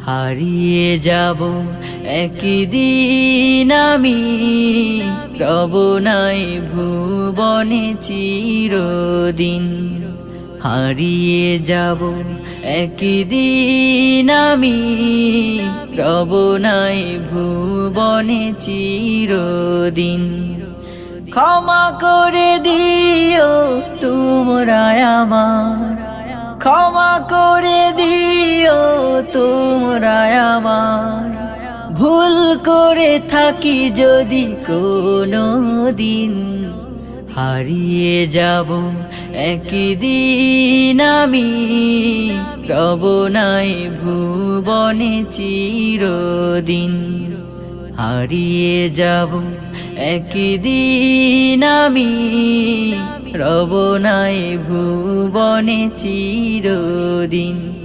হারিয়ে যাব একদিন আমি, রব নাই ভুবনে চিরদিন। হারিয়ে যাব একদিন আমি, রব নাই ভুবনে চিরদিন। ক্ষমা করে দিও তোমরা আমার, ক্ষমা করে দিও তোমরা আমার। ভুল করে থাকি যদি কোনো দিন, হারিয়ে যাব একদিন আমি, রব নাই ভুবনে চিরদিন। হারিয়ে যাব একদিন আমি, রব নাই ভুবনে চিরদিন।